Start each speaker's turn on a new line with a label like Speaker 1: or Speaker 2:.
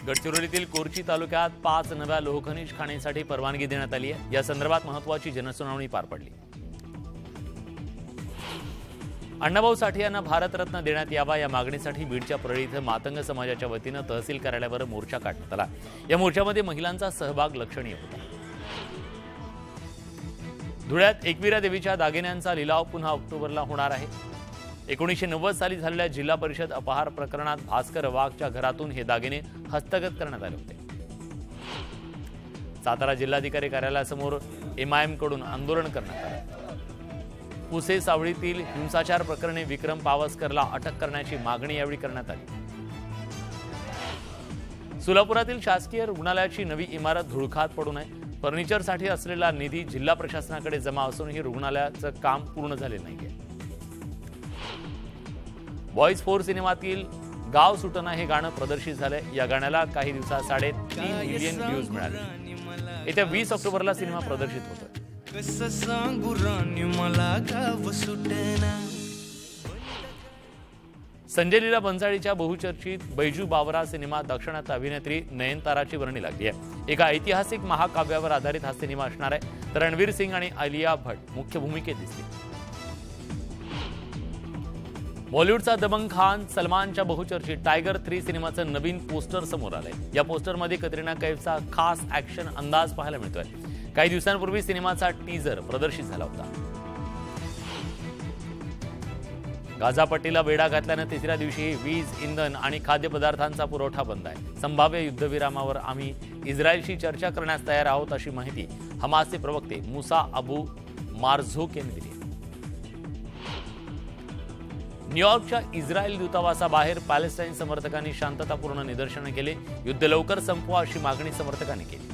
Speaker 1: गडचिरोलीतील कोरची तालुक्यात 5 नव्या लोहखनिज खाणींसाठी परवानगी देण्यात आली आहे। या संदर्भात महत्त्वाची जनसुनावणी पार पडली। अण्णाभाऊ साठे यांना भारतरत्न देण्यात यावा या मागणीसाठी बीडच्या परळी इथं मातंग समाजाच्या वतीनं तहसील कार्यालयावर मोर्चा काढण्यात आला। या मोर्चामध्ये महिलांचा सहभाग लक्षणीय होता। धुळ्यात एकविरा देवीच्या दागिन्यांचा लिलाव पुन्हा ऑक्टोबरला होणार आहे। 1990 साली झालेल्या जिल्हा परिषद अपहार प्रकरणात भास्कर वाघच्या घरातून हे दागिने हस्तगत करण्यात आले होते। सातारा जिल्हाधिकारी कार्यालयासमोर एमआयएम कडून आंदोलन करण्यात आले। पुसे सावळीतील हिंसाचार प्रकरणी विक्रम पावसकरला अटक करण्याची मागणी यावेळी करण्यात आली। सोलापुरातील शासकीय रुग्णालयाची नवी इमारत धुळखात पडू नये, फर्निचरसाठी असलेला निधी जिल्हा प्रशासनाकडे जमा असूनही रुग्णालयाचं काम पूर्ण झाले नाहीये। बॉयज 4 सिनेमातील गाव सुटना हे गाणं प्रदर्शित झालंय। या गाण्याला काही दिवसात 3.5 मिलियन व्ह्यूज मिळाले। येत्या 20 ऑक्टोबरला सिनेमा प्रदर्शित होतोय। संजय लीला भन्साळीच्या बहुचर्चित बैजू बावरा सिनेमा दक्षिणात अभिनेत्री नयनताराची वर्णी लागली आहे। एका ऐतिहासिक महाकाव्यावर आधारित हा सिनेमा असणार आहे। तर रणवीर सिंग आणि आलिया भट्ट मुख्य भूमिकेत दिसतील। बॉलिवूडचा दबंग खान सलमानच्या बहुचर्चित टायगर 3 सिनेमाचं नवीन पोस्टर समोर आलंय। या पोस्टरमध्ये कतरिना कैफचा खास ॲक्शन अंदाज पाहायला मिळतोय। काही दिवसांपूर्वी सिनेमाचा टीजर प्रदर्शित झाला होता। गाझापट्टीला वेढा घातल्यानं तिसऱ्या दिवशी वीज, इंधन आणि खाद्यपदार्थांचा पुरवठा बंद आहे। संभाव्य युद्धविरामावर आम्ही इस्रायलशी चर्चा करण्यास तयार आहोत अशी माहिती हमासचे प्रवक्ते मुसा अबू मार्झोक यांनी दिली। न्यूयॉर्कच्या इस्रायल दूतावासाबाहेर पॅलेस्टाईन समर्थकांनी शांततापूर्ण निदर्शनं केली। युद्ध लवकर संपवा अशी मागणी समर्थकांनी केली।